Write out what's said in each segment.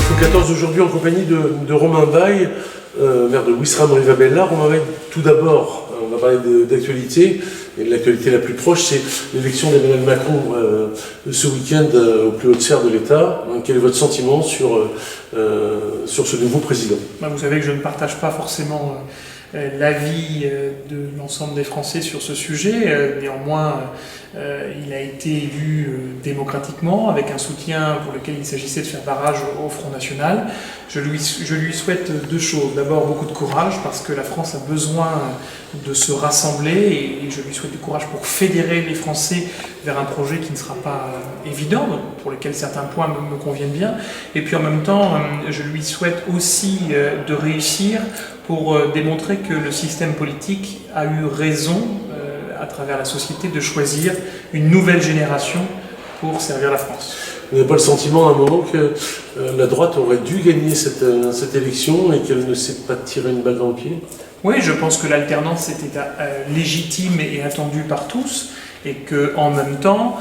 Info 14 aujourd'hui en compagnie de Romain Baille, maire de Ouistreham-Rivabella. Romain Baille, tout d'abord, on va parler d'actualité. Et l'actualité la plus proche, c'est l'élection d'Emmanuel Macron ce week-end aux plus hautes sphères de l'État. Quel est votre sentiment sur ce nouveau président? Vous savez que je ne partage pas forcément l'avis de l'ensemble des Français sur ce sujet. Néanmoins, il a été élu démocratiquement, avec un soutien pour lequel il s'agissait de faire barrage au Front National. Je lui souhaite deux choses. D'abord, beaucoup de courage, parce que la France a besoin de se rassembler, et je lui souhaite du courage pour fédérer les Français vers un projet qui ne sera pas évident, pour lequel certains points me conviennent bien. Et puis en même temps, je lui souhaite aussi de réussir pour démontrer que le système politique a eu raison, à travers la société, de choisir une nouvelle génération pour servir la France. Vous n'avez pas le sentiment à un moment que la droite aurait dû gagner cette élection et qu'elle ne s'est pas tiré une balle dans le pied? Oui, je pense que l'alternance était légitime et attendue par tous, et qu'en même temps,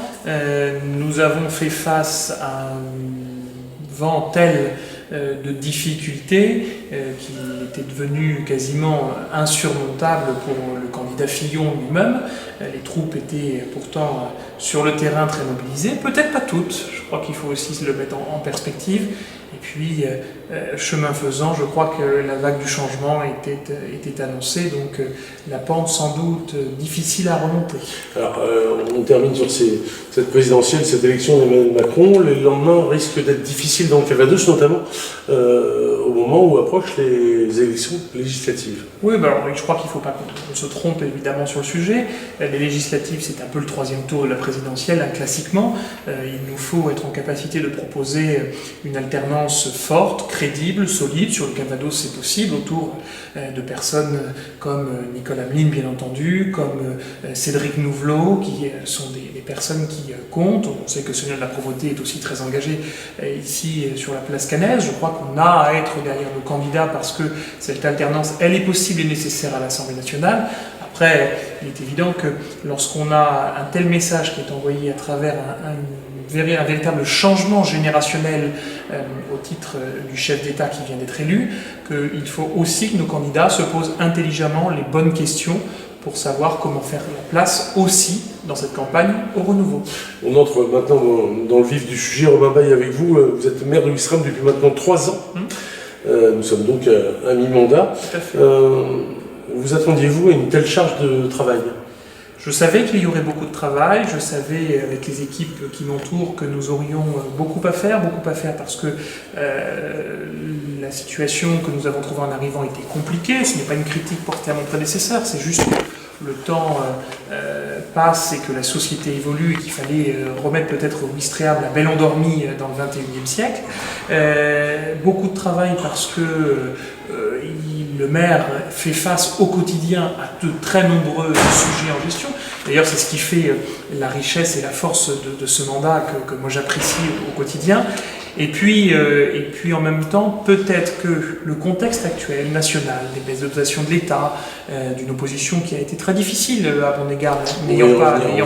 nous avons fait face à un vent tel de difficultés qu'il était devenu quasiment insurmontable pour le candidat Fillon lui-même. Les troupes étaient pourtant sur le terrain très mobilisées, peut-être pas toutes, je crois qu'il faut aussi se le mettre en perspective. Et puis, chemin faisant, je crois que la vague du changement était annoncée, donc la pente sans doute difficile à remonter. Alors, on termine sur cette présidentielle, cette élection d'Emmanuel Macron. Les lendemains risquent d'être difficiles dans le Calvados, notamment au moment où approchent les élections législatives. Oui, alors, je crois qu'il ne faut pas qu'on se trompe évidemment sur le sujet. Les législatives, c'est un peu le troisième tour de la présidentielle, classiquement. Il nous faut être en capacité de proposer une alternance forte, crédible, solide. Sur le Calvados, c'est possible, autour de personnes comme Nicolas Meline, bien entendu, comme Cédric Nouvelot, qui sont des personnes qui comptent. On sait que Sonia de la Provôté est aussi très engagée ici sur la place Canaise. Je crois qu'on a à être derrière nos candidats parce que cette alternance, elle est possible et nécessaire à l'Assemblée nationale. Après, il est évident que lorsqu'on a un tel message qui est envoyé à travers un véritable changement générationnel au titre du chef d'État qui vient d'être élu, qu'il faut aussi que nos candidats se posent intelligemment les bonnes questions pour savoir comment faire la place aussi dans cette campagne au renouveau. On entre maintenant dans le vif du sujet. Romain Baille, avec vous, vous êtes maire de Ouistreham depuis maintenant 3 ans. Nous sommes donc à mi-mandat. Tout à fait. Vous attendiez-vous à une telle charge de travail? Je savais qu'il y aurait beaucoup de travail, je savais avec les équipes qui m'entourent que nous aurions beaucoup à faire parce que la situation que nous avons trouvée en arrivant était compliquée. Ce n'est pas une critique portée à mon prédécesseur, c'est juste que le temps passe et que la société évolue et qu'il fallait remettre peut-être Ouistreham la belle endormie dans le XXIe siècle. Beaucoup de travail parce que le maire fait face au quotidien à de très nombreux sujets en gestion. D'ailleurs, c'est ce qui fait la richesse et la force de ce mandat que moi j'apprécie au quotidien. Et puis en même temps, peut-être que le contexte actuel, national, des baisses de dotation de l'État, d'une opposition qui a été très difficile à mon égard, n'ayant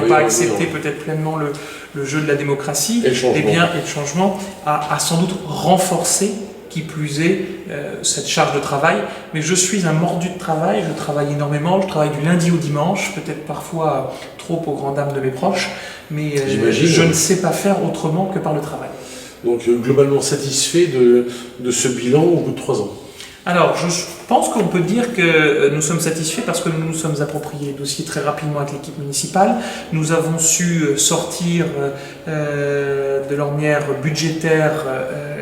pas accepté peut-être pleinement le jeu de la démocratie, et le changement a sans doute renforcé, qui plus est, cette charge de travail. Mais je suis un mordu de travail, je travaille énormément, je travaille du lundi au dimanche, peut-être parfois trop aux grandes dames de mes proches, mais je ne sais pas faire autrement que par le travail. Donc globalement satisfait de ce bilan au bout de 3 ans? Alors, je pense qu'on peut dire que nous sommes satisfaits parce que nous nous sommes appropriés le dossier très rapidement avec l'équipe municipale. Nous avons su sortir de l'ornière budgétaire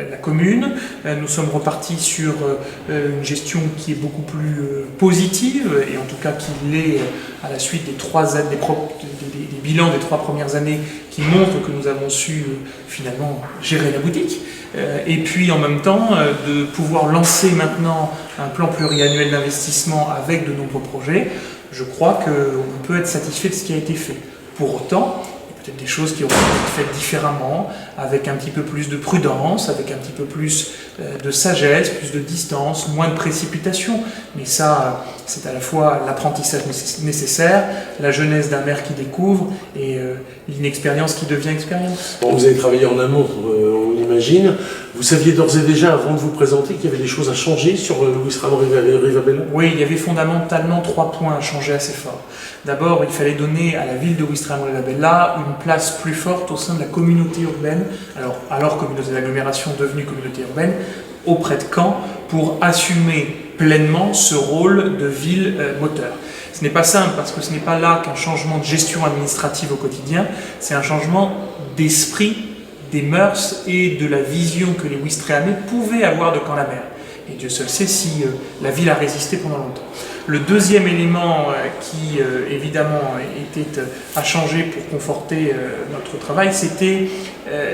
la commune. Nous sommes repartis sur une gestion qui est beaucoup plus positive, et en tout cas qui l'est à la suite des bilans des 3 premières années qui montrent que nous avons su finalement gérer la boutique. Et puis en même temps de pouvoir lancer maintenant un plan pluriannuel d'investissement avec de nombreux projets. Je crois qu'on peut être satisfait de ce qui a été fait. Pour autant, peut-être des choses qui auraient été faites différemment, avec un petit peu plus de prudence, avec un petit peu plus de sagesse, plus de distance, moins de précipitation. Mais ça, c'est à la fois l'apprentissage nécessaire, la jeunesse d'un maire qui découvre et l'inexpérience qui devient expérience. Bon, vous avez travaillé en amont, on l'imagine. Vous saviez d'ores et déjà, avant de vous présenter, qu'il y avait des choses à changer sur Ouistreham Rivabella? Oui, il y avait fondamentalement 3 points à changer assez fort. D'abord, il fallait donner à la ville de Ouistreham Rivabella une place plus forte au sein de la communauté urbaine, alors communauté d'agglomération devenue communauté urbaine, auprès de Caen, pour assumer pleinement ce rôle de ville moteur. Ce n'est pas simple parce que ce n'est pas là qu'un changement de gestion administrative au quotidien, c'est un changement d'esprit, des mœurs et de la vision que les Ouistrehamiens pouvaient avoir de Caen-la-Mer. Et Dieu seul sait si la ville a résisté pendant longtemps. Le deuxième élément qui évidemment était à changer pour conforter notre travail, c'était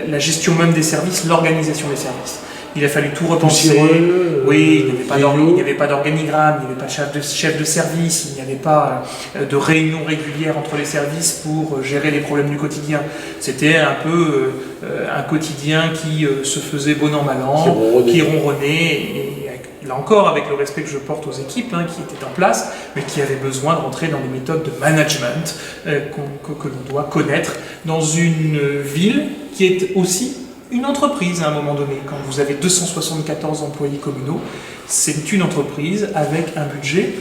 la gestion même des services, l'organisation des services. Il a fallu tout repenser. Oui, il n'y avait pas d'organigramme, il n'y avait pas de chef de service, il n'y avait pas de réunion régulière entre les services pour gérer les problèmes du quotidien. C'était un peu un quotidien qui se faisait bon an mal an, qui ronronnait, et là encore avec le respect que je porte aux équipes qui étaient en place, mais qui avaient besoin de rentrer dans des méthodes de management que l'on doit connaître dans une ville qui est aussi une entreprise à un moment donné. Quand vous avez 274 employés communaux, c'est une entreprise avec un budget.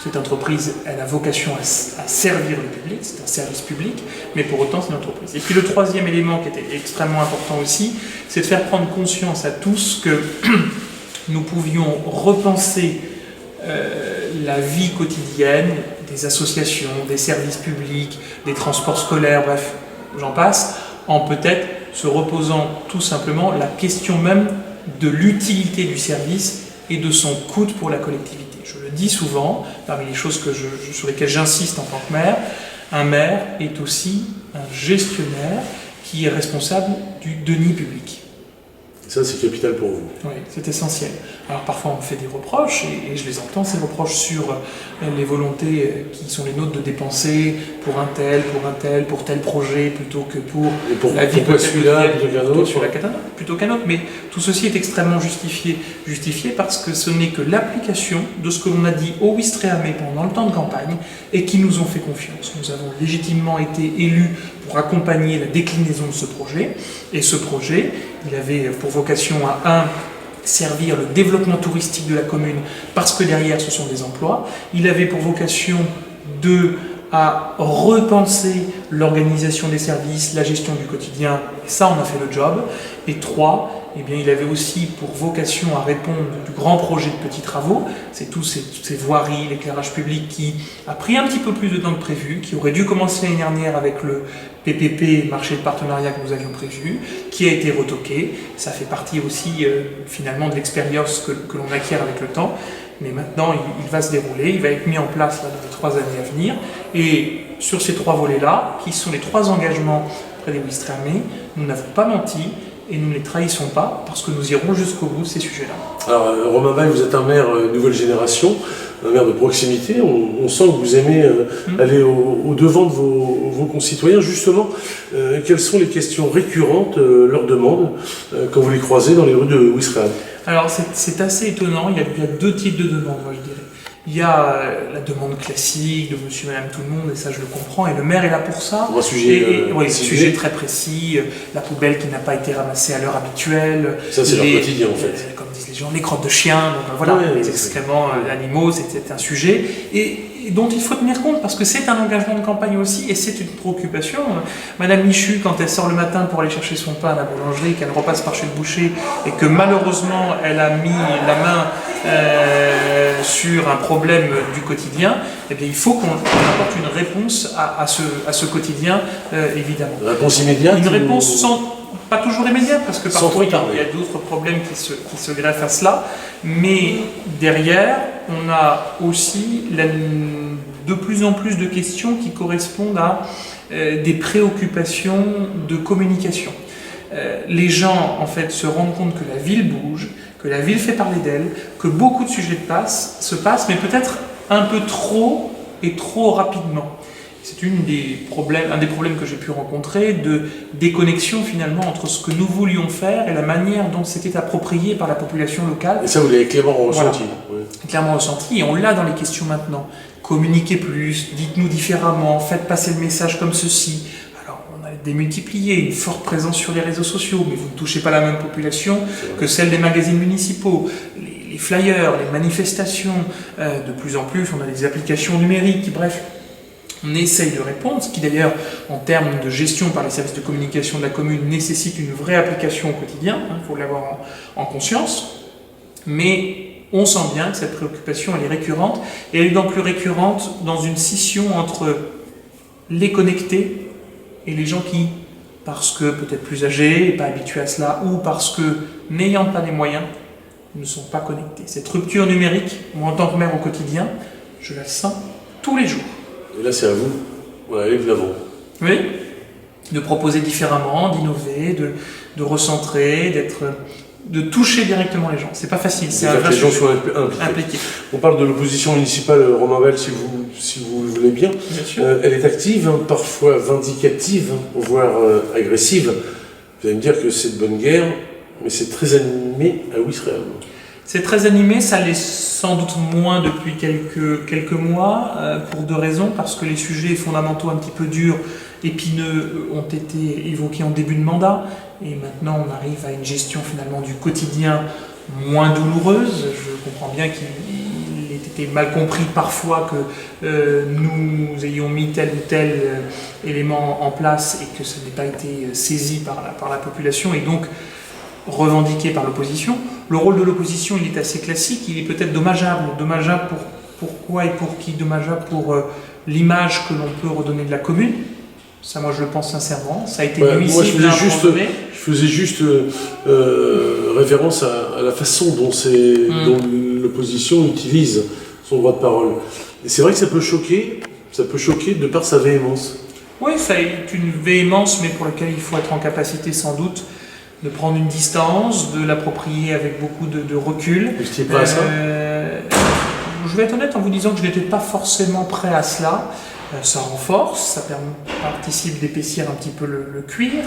Cette entreprise, elle a vocation à servir le public, c'est un service public, mais pour autant c'est une entreprise. Et puis le troisième élément qui était extrêmement important aussi, c'est de faire prendre conscience à tous que nous pouvions repenser la vie quotidienne des associations, des services publics, des transports scolaires, bref, j'en passe, en peut-être se reposant tout simplement la question même de l'utilité du service et de son coût pour la collectivité. Je le dis souvent, parmi les choses sur lesquelles j'insiste en tant que maire, un maire est aussi un gestionnaire qui est responsable du denier public. Ça, c'est capital pour vous. Oui, c'est essentiel. Alors parfois on me fait des reproches, et je les entends, ces reproches sur les volontés qui sont les nôtres de dépenser pour pour tel projet, plutôt que pour la vie pourquoi celui-là plutôt qu'un autre. Mais tout ceci est extrêmement justifié parce que ce n'est que l'application de ce que l'on a dit aux Ouistrehamiens pendant le temps de campagne et qui nous ont fait confiance. Nous avons légitimement été élus pour accompagner la déclinaison de ce projet, et ce projet, il avait pour vocation à servir le développement touristique de la commune, parce que derrière ce sont des emplois. Il avait pour vocation à repenser l'organisation des services, la gestion du quotidien, et ça on a fait le job. Et 3, eh bien, il avait aussi pour vocation à répondre du grand projet de petits travaux, c'est toutes ces voiries, l'éclairage public qui a pris un petit peu plus de temps que prévu, qui aurait dû commencer l'année dernière avec le PPP, marché de partenariat que nous avions prévu, qui a été retoqué. Ça fait partie aussi finalement de l'expérience que l'on acquiert avec le temps. Mais maintenant, il va se dérouler, il va être mis en place là, dans les 3 années à venir. Et sur ces 3 volets-là, qui sont les 3 engagements près des Ouistrehamiens, nous n'avons pas menti et nous ne les trahissons pas parce que nous irons jusqu'au bout de ces sujets-là. Alors, Romain Baille, vous êtes un maire nouvelle génération, un maire de proximité. On sent que vous aimez aller au-devant de vos concitoyens. Justement, quelles sont les questions récurrentes, leurs demandes, quand vous les croisez dans les rues de Ouistreham? Alors, c'est assez étonnant. Il y a 2 types de demandes, moi je dirais. Il y a la demande classique de monsieur, madame, tout le monde, et ça je le comprends, et le maire est là pour ça. Un sujet, oui, sujet très précis, la poubelle qui n'a pas été ramassée à l'heure habituelle. Ça c'est leur quotidien en fait. Comme disent les gens, les crottes de chiens, donc voilà, les excréments animaux, c'est un sujet et dont il faut tenir compte parce que c'est un engagement de campagne aussi et c'est une préoccupation. Madame Michu, quand elle sort le matin pour aller chercher son pain à la boulangerie, qu'elle repasse par chez le boucher et que malheureusement elle a mis la main sur un problème du quotidien, eh bien, il faut qu'on apporte une réponse à ce quotidien, évidemment. Une réponse immédiate? Une réponse pas toujours immédiate, parce que parfois il y a d'autres problèmes qui se greffent à cela, mais derrière, on a aussi de plus en plus de questions qui correspondent à des préoccupations de communication. Les gens, en fait, se rendent compte que la ville bouge, que la ville fait parler d'elle, que beaucoup de sujets se passent, mais peut-être un peu trop et trop rapidement. C'est un des problèmes que j'ai pu rencontrer, de déconnexion finalement entre ce que nous voulions faire et la manière dont c'était approprié par la population locale. Et ça, vous l'avez clairement ressenti. Voilà. Oui. Clairement ressenti, et on l'a dans les questions maintenant. Communiquez plus, dites-nous différemment, faites passer le message comme ceci. Alors, on a démultiplié, une forte présence sur les réseaux sociaux, mais vous ne touchez pas la même population que celle des magazines municipaux. Les flyers, les manifestations, de plus en plus, on a des applications numériques, bref. On essaye de répondre, ce qui d'ailleurs, en termes de gestion par les services de communication de la commune, nécessite une vraie application au quotidien, il faut l'avoir en conscience, mais on sent bien que cette préoccupation, elle est récurrente, et elle est donc plus récurrente dans une scission entre les connectés et les gens qui, parce que peut-être plus âgés, et pas habitués à cela, ou parce que, n'ayant pas les moyens, ne sont pas connectés. Cette rupture numérique, moi en tant que maire au quotidien, je la sens tous les jours. Et là, c'est à vous. Ouais, évidemment. Oui, de proposer différemment, d'innover, de recentrer, de toucher directement les gens. C'est pas facile, c'est un vrai que les gens sujet. soient impliqués. On parle de l'opposition municipale, Romain Bayle, si vous le voulez bien. Bien sûr. Elle est active, parfois vindicative, voire agressive. Vous allez me dire que c'est de bonne guerre, mais c'est très animé à Ouistreham. C'est très animé, ça l'est sans doute moins depuis quelques mois, pour deux raisons, parce que les sujets fondamentaux un petit peu durs, épineux, ont été évoqués en début de mandat, et maintenant on arrive à une gestion finalement du quotidien moins douloureuse. Je comprends bien qu'il ait été mal compris parfois que nous ayons mis tel ou tel élément en place et que ça n'ait pas été saisi par la population, et donc revendiqué par l'opposition. Le rôle de l'opposition, il est assez classique, il est peut-être dommageable. Dommageable pourquoi et pour qui? Dommageable pour l'image que l'on peut redonner de la commune. Ça, moi, je le pense sincèrement. Ça a été nuisible. Moi, je faisais juste référence à la façon dont l'opposition utilise son droit de parole. Et c'est vrai que ça peut choquer de par sa véhémence. Oui, ça est une véhémence, mais pour laquelle il faut être en capacité, sans doute, de prendre une distance, de l'approprier avec beaucoup de recul. Vous n'étiez pas à ça? Je vais être honnête en vous disant que je n'étais pas forcément prêt à cela. Ça renforce, ça participe d'épaissir un petit peu le cuir.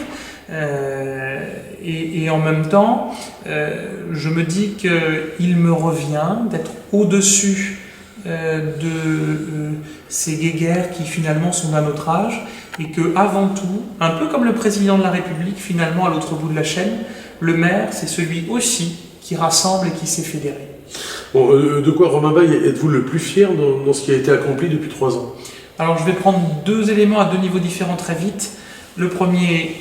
Et en même temps, je me dis qu'il me revient d'être au-dessus de ces guéguerres qui finalement sont à notre âge, et que avant tout, un peu comme le président de la République finalement à l'autre bout de la chaîne, le maire c'est celui aussi qui rassemble et qui sait fédérer. Bon, de quoi, Romain Bayle, êtes-vous le plus fier dans ce qui a été accompli depuis 3 ans? Alors je vais prendre deux éléments à deux niveaux différents très vite. Le premier,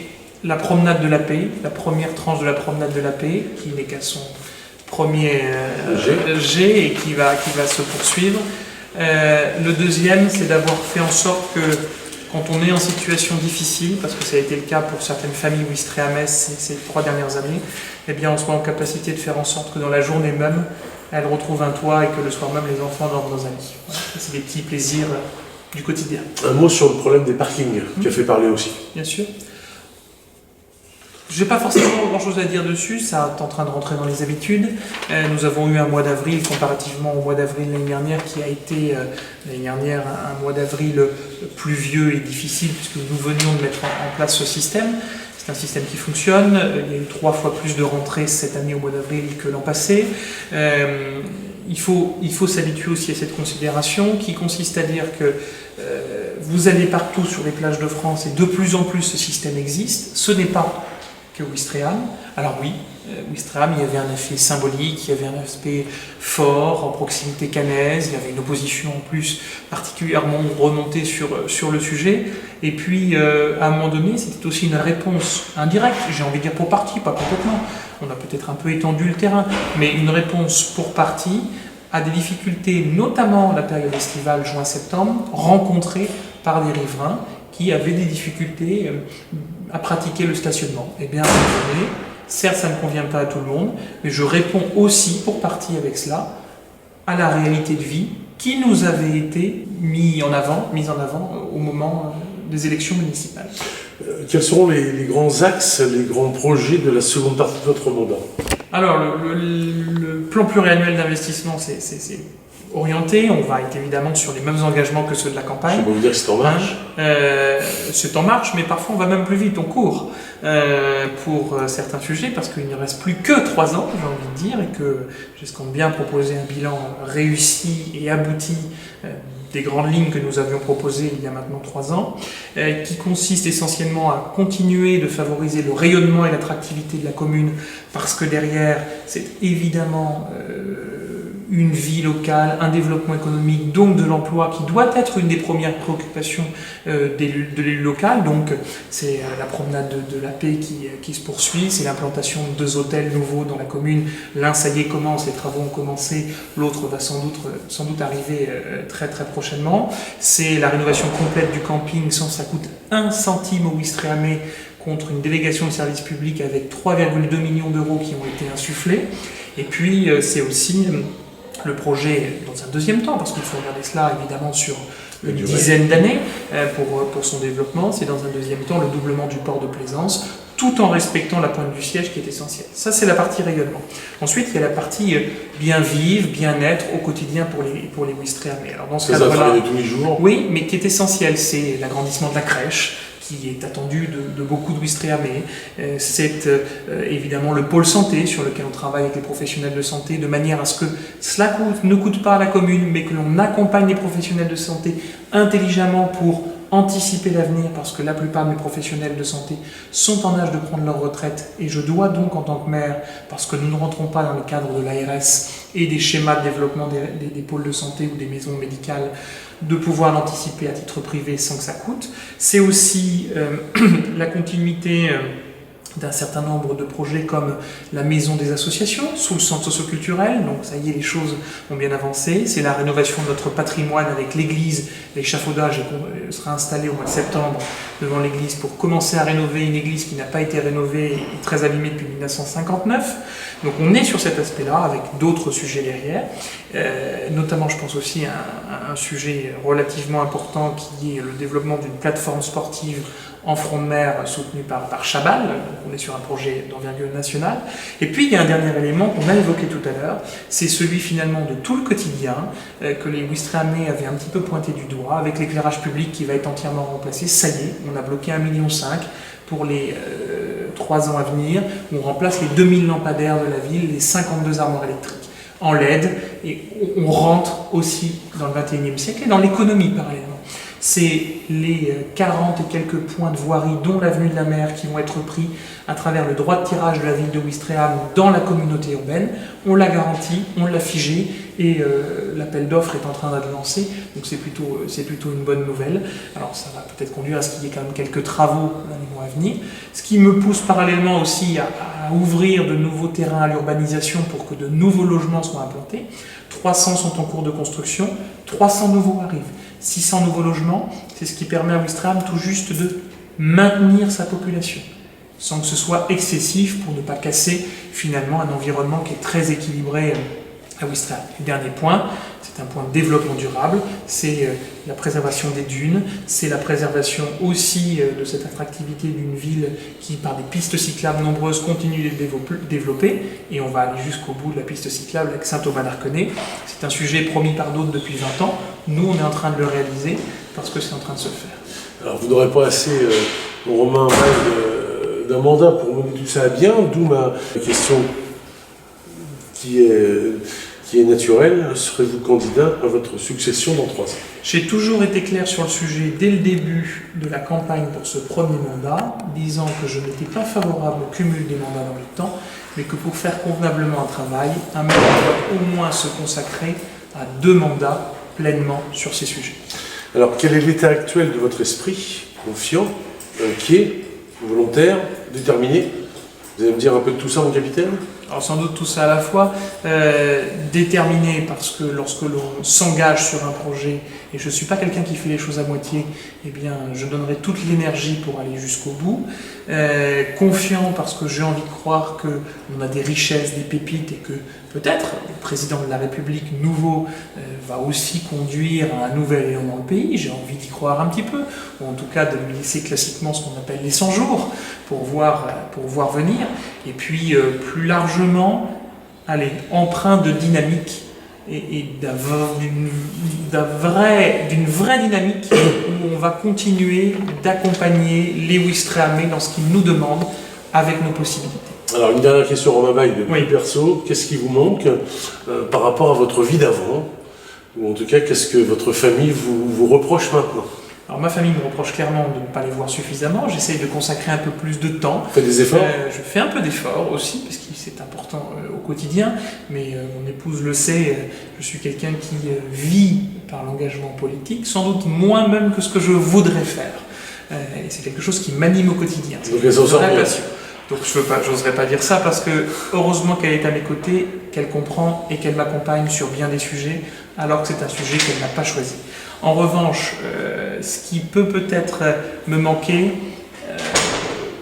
la promenade de la paix, la première tranche de la promenade de la paix, qui n'est qu'à son premier G et qui va se poursuivre. Le deuxième, c'est d'avoir fait en sorte que quand on est en situation difficile, parce que ça a été le cas pour certaines familles ouistrehamaises ces 3 dernières années, eh bien on soit en capacité de faire en sorte que dans la journée même, elles retrouvent un toit et que le soir même les enfants dorment dans un lit. Voilà. C'est des petits plaisirs du quotidien. Un mot sur le problème des parkings, qui a fait parler aussi. Bien sûr. Je n'ai pas forcément grand-chose à dire dessus, ça est en train de rentrer dans les habitudes. Nous avons eu un mois d'avril, comparativement au mois d'avril l'année dernière, qui a été l'année dernière un mois d'avril pluvieux et difficile, puisque nous venions de mettre en place ce système. C'est un système qui fonctionne, il y a eu 3 fois plus de rentrées cette année au mois d'avril que l'an passé. Il faut s'habituer aussi à cette considération qui consiste à dire que vous allez partout sur les plages de France et de plus en plus ce système existe. Ce n'est pas que Ouistreham. Alors oui, Ouistreham, il y avait un effet symbolique, il y avait un aspect fort en proximité caennaise, il y avait une opposition en plus particulièrement remontée sur le sujet. Et puis, à un moment donné, c'était aussi une réponse indirecte, j'ai envie de dire pour partie, pas complètement. On a peut-être un peu étendu le terrain, mais une réponse pour partie à des difficultés, notamment la période estivale, juin-septembre, rencontrées par des riverains qui avaient des difficultés à pratiquer le stationnement. Eh bien, à un moment donné, certes, ça ne convient pas à tout le monde, mais je réponds aussi, pour partie avec cela, à la réalité de vie qui nous avait été mise en avant au moment des élections municipales. Quels seront les grands axes, les grands projets de la seconde partie de votre mandat? Alors, le plan pluriannuel d'investissement, c'est orienté. On va être évidemment sur les mêmes engagements que ceux de la campagne. Je peux vous dire que c'est en marche. C'est en marche, mais parfois on va même plus vite, on court pour certains sujets, parce qu'il ne reste plus que 3 ans, j'ai envie de dire, et que j'escompte bien proposer un bilan réussi et abouti des grandes lignes que nous avions proposées il y a maintenant 3 ans, qui consiste essentiellement à continuer de favoriser le rayonnement et l'attractivité de la commune, parce que derrière, c'est évidemment une vie locale, un développement économique, donc de l'emploi, qui doit être une des premières préoccupations de l'élu local. Donc c'est la promenade de la paix qui se poursuit, c'est l'implantation de 2 hôtels nouveaux dans la commune. L'un, ça y est, commence, les travaux ont commencé, l'autre va sans doute arriver très très prochainement. C'est la rénovation complète du camping, sans ça coûte 1 centime au Ouistreham, contre une délégation de service public avec 3,2 millions d'euros qui ont été insufflés. Et puis c'est aussi le projet dans un deuxième temps, parce qu'il faut regarder cela évidemment sur une dizaine d'années pour son développement, c'est dans un deuxième temps le doublement du port de plaisance, tout en respectant la pointe du siège qui est essentielle. Ça, c'est la partie rayonnement. Ensuite, il y a la partie bien vivre, bien-être au quotidien pour les Ouistrehamiens. Alors dans ce cadre-là, de tous les jours. Oui, mais qui est essentiel, c'est l'agrandissement de la crèche, qui est attendu de beaucoup de Ouistrehamiens. C'est évidemment le pôle santé sur lequel on travaille avec les professionnels de santé, de manière à ce que cela ne coûte pas à la commune, mais que l'on accompagne les professionnels de santé intelligemment pour anticiper l'avenir, parce que la plupart des professionnels de santé sont en âge de prendre leur retraite, et je dois donc en tant que maire, parce que nous ne rentrons pas dans le cadre de l'ARS et des schémas de développement des pôles de santé ou des maisons médicales, de pouvoir l'anticiper à titre privé sans que ça coûte. C'est aussi la continuité d'un certain nombre de projets comme la maison des associations sous le centre socioculturel, donc ça y est, les choses ont bien avancé. C'est la rénovation de notre patrimoine avec l'église, l'échafaudage sera installé au mois de septembre devant l'église pour commencer à rénover une église qui n'a pas été rénovée et très abîmée depuis 1959. Donc on est sur cet aspect-là avec d'autres sujets derrière, notamment je pense aussi à un sujet relativement important qui est le développement d'une plateforme sportive en front de mer soutenu par Chabal, donc on est sur un projet d'envergure nationale. Et puis il y a un dernier élément qu'on a évoqué tout à l'heure, c'est celui finalement de tout le quotidien, que les Ouistrehamiens avaient un petit peu pointé du doigt, avec l'éclairage public qui va être entièrement remplacé. Ça y est, on a bloqué 1,5 million pour les 3 ans à venir, on remplace les 2000 lampadaires de la ville, les 52 armoires électriques en LED, et on rentre aussi dans le 21e siècle et dans l'économie parallèlement. C'est les 40 et quelques points de voirie, dont l'avenue de la Mer, qui vont être pris à travers le droit de tirage de la ville de Ouistreham dans la communauté urbaine. On l'a garanti, on l'a figé, et l'appel d'offres est en train d'être lancé, donc c'est plutôt une bonne nouvelle. Alors ça va peut-être conduire à ce qu'il y ait quand même quelques travaux dans les mois à venir, ce qui me pousse parallèlement aussi à ouvrir de nouveaux terrains à l'urbanisation pour que de nouveaux logements soient implantés. 300 sont en cours de construction, 300 nouveaux arrivent. 600 nouveaux logements, c'est ce qui permet à Ouistreham tout juste de maintenir sa population, sans que ce soit excessif pour ne pas casser finalement un environnement qui est très équilibré à Ouistreham. Le dernier point, c'est un point de développement durable, c'est la préservation des dunes, c'est la préservation aussi de cette attractivité d'une ville qui, par des pistes cyclables nombreuses, continue de développer, et on va aller jusqu'au bout de la piste cyclable avec Saint-Thomas-d'Arquenay. C'est un sujet promis par d'autres depuis 20 ans, nous on est en train de le réaliser parce que c'est en train de se faire. Alors vous n'aurez pas assez, Romain Weil, d'un mandat pour mener tout ça à bien, d'où ma question qui est naturelle. Serez-vous candidat à votre succession dans 3 ans? J'ai toujours été clair sur le sujet dès le début de la campagne pour ce premier mandat, disant que je n'étais pas favorable au cumul des mandats dans le temps, mais que pour faire convenablement un travail, un maire doit au moins se consacrer à 2 mandats pleinement sur ces sujets. Alors quel est l'état actuel de votre esprit, confiant, inquiet, volontaire, déterminé? Vous allez me dire un peu de tout ça, mon capitaine? Alors sans doute tout ça à la fois, déterminé parce que lorsque l'on s'engage sur un projet, et je ne suis pas quelqu'un qui fait les choses à moitié, eh bien je donnerai toute l'énergie pour aller jusqu'au bout. Confiant parce que j'ai envie de croire qu'on a des richesses, des pépites, et que peut-être le président de la République nouveau va aussi conduire à un nouvel élan dans le pays. J'ai envie d'y croire un petit peu, ou en tout cas de lui laisser classiquement ce qu'on appelle les 100 jours pour voir venir. Et puis plus largement, empreint de dynamique et d'une vraie dynamique où on va continuer d'accompagner les Ouistrehamiens dans ce qu'ils nous demandent avec nos possibilités. Alors une dernière question, Romain Weil, de plus Oui. perso, qu'est-ce qui vous manque par rapport à votre vie d'avant, Ou en tout cas, qu'est-ce que votre famille vous reproche maintenant? Alors ma famille me reproche clairement de ne pas les voir suffisamment, j'essaye de consacrer un peu plus de temps. Vous faites des efforts? Je fais un peu d'efforts aussi, parce que c'est important au quotidien, mais mon épouse le sait, je suis quelqu'un qui vit par l'engagement politique, sans doute moins même que ce que je voudrais faire. Et c'est quelque chose qui m'anime au quotidien. Donc elle s'en sort bien. Passion. Donc je n'oserais pas dire ça, parce que heureusement qu'elle est à mes côtés, qu'elle comprend et qu'elle m'accompagne sur bien des sujets, alors que c'est un sujet qu'elle n'a pas choisi. En revanche, ce qui peut peut-être me manquer,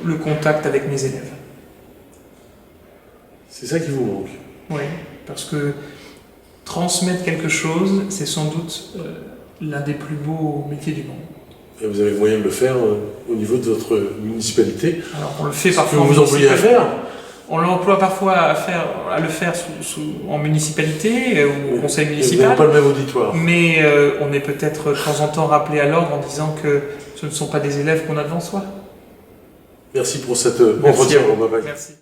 le contact avec mes élèves. C'est ça qui vous manque? Oui, parce que transmettre quelque chose, c'est sans doute l'un des plus beaux métiers du monde. Et vous avez le moyen de le faire au niveau de votre municipalité? Alors on le fait parfois. Ce que vous vous employez à faire? On l'emploie parfois à le faire en municipalité ou au conseil municipal. Vous n'avez pas le même auditoire. Mais on est peut-être de temps en temps rappelé à l'ordre en disant que ce ne sont pas des élèves qu'on a devant soi. Merci pour cet entretien, Romain Bac. Merci.